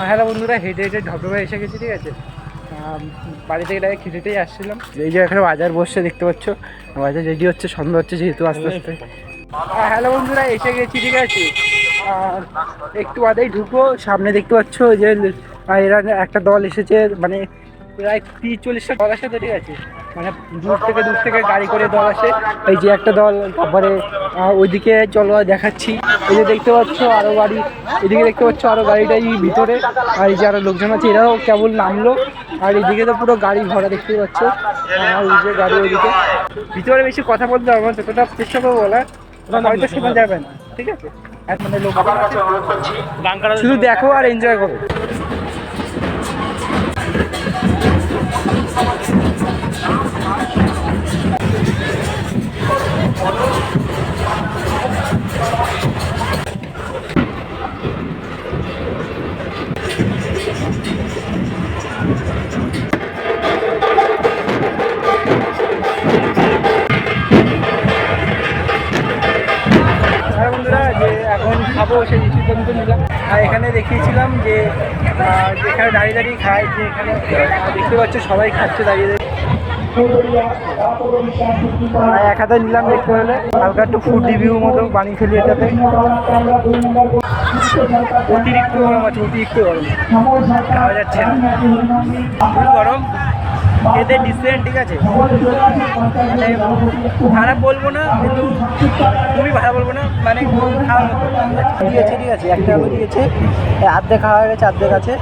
Hello বন্ধুরা, হেঁটে হেঁটে ঢপঢপে এসে গেছি, ঠিক আছে। বাড়ি থেকে ডাইরেক্ট হেঁটেই আসছিলাম। এই যে এখানে বাজার বসছে দেখতে পাচ্ছ, বাজার রেডি হচ্ছে, সন্ধ্যা হচ্ছে যেহেতু আস্তে আস্তে। হ্যালো বন্ধুরা, এসে গেছি, ঠিক আছে। আর একটু বাদেই ঢুকবো, সামনে দেখতে পাচ্ছ যে এরা একটা দল এসেছে, মানে প্রায় 30-40টা দল আসে তো, ঠিক আছে। মানে দূর থেকে গাড়ি করে দল আসে। এই যে একটা দল, তারপরে ওইদিকে চলো দেখাচ্ছি। এই যে দেখতে পাচ্ছ আরো গাড়ি, এদিকে দেখতে পাচ্ছ আরো গাড়িটাই ভিতরে। আর এই যে আরো লোকজন আছে, এরাও কেবল নামলো। আর এদিকে তো পুরো গাড়ি ভরা দেখতেই পাচ্ছ। আর এই যে গাড়ি ওইদিকে, ভিতরে বেশি কথা বলতে হবে না, যতটা চেষ্টা করবো বলা হয়তো শোনা যাবে না, ঠিক আছে। আর মানে লোক শুধু দেখো আর এনজয় করো। বন্ধুরা, যে এখন খাবো সেই সিদ্ধান্ত নিলাম। আর এখানে দেখিয়েছিলাম যে যেখানে দাঁড়িয়ে দাঁড়িয়ে খায়, যে এখানে দেখতে পাচ্ছ সবাই খাচ্ছে দাঁড়িয়ে দাঁড়িয়ে। এক হাতে নিলাম, দেখতে হলে হালকা একটু ফুড রিভিউ মতো বানিয়ে ফেলি এটাতে। অতিরিক্ত গরম আছে, অতিরিক্ত গরম, খাওয়া যাচ্ছে না, খুব গরম। এদের ডিসেন্ট, ঠিক আছে, মানে খারাপ বলবো না কিন্তু খুবই ভালো বলবো না, মানে খাওয়ার মতো দিয়েছে, ঠিক আছে। একটা আলু দিয়েছে, আর্ধেক খাওয়া হয়ে গেছে, আর্ধেক আছে,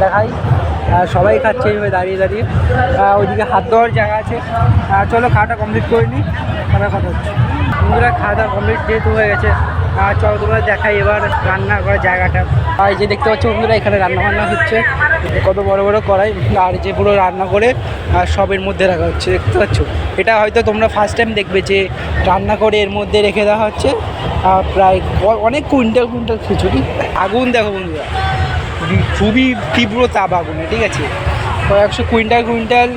দেখাই। সবাই খাচ্ছে এইভাবে দাঁড়িয়ে দাঁড়িয়ে। ওইদিকে হাত ধোয়ার জায়গা আছে। চলো খাওয়াটা কমপ্লিট করে নিই, আমার কথা হচ্ছে। বন্ধুরা, খাওয়া দাওয়া কমপ্লিট যেহেতু হয়ে গেছে, চলো তোমরা দেখাই এবার রান্না করার জায়গাটা। আর এই যে দেখতে পাচ্ছ বন্ধুরা, এখানে রান্না বান্না হচ্ছে, কত বড় বড় কড়াই, আর যে পুরো রান্না করে সবের মধ্যে রাখা হচ্ছে, দেখতে পাচ্ছ। এটা হয়তো তোমরা ফার্স্ট টাইম দেখবে যে রান্না করে এর মধ্যে রেখে দেওয়া হচ্ছে প্রায় অনেক কুইন্টাল খিচুড়ি। আগুন দেখো বন্ধুরা, খুবই তীব্র তাপ আগুনে, ঠিক আছে। কয়েকশো কুইন্টাল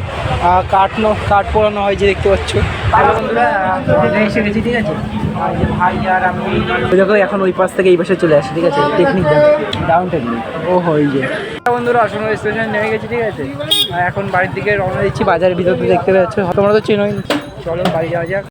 কাঠ পোড়ানো হয়, যে দেখতে পাচ্ছ। হ্যালো বন্ধুরা, এসে গেছি, ঠিক আছে। আর যে ভাই আর আমি দেখো এখন ওই পাশ থেকে এই পাশে চলে আসি, ঠিক আছে। টেকনিক ডাউন টেকনিক ও হয় যে। বন্ধুরা, অসম স্টেশন নেমে গেছি, ঠিক আছে। এখন বাড়ির দিকে রওনা দিচ্ছি, বাজারের ভিতর তো দেখতে পাচ্ছ, তোমরা তো চেনোই। চলো বাড়ি যাওয়া যাক।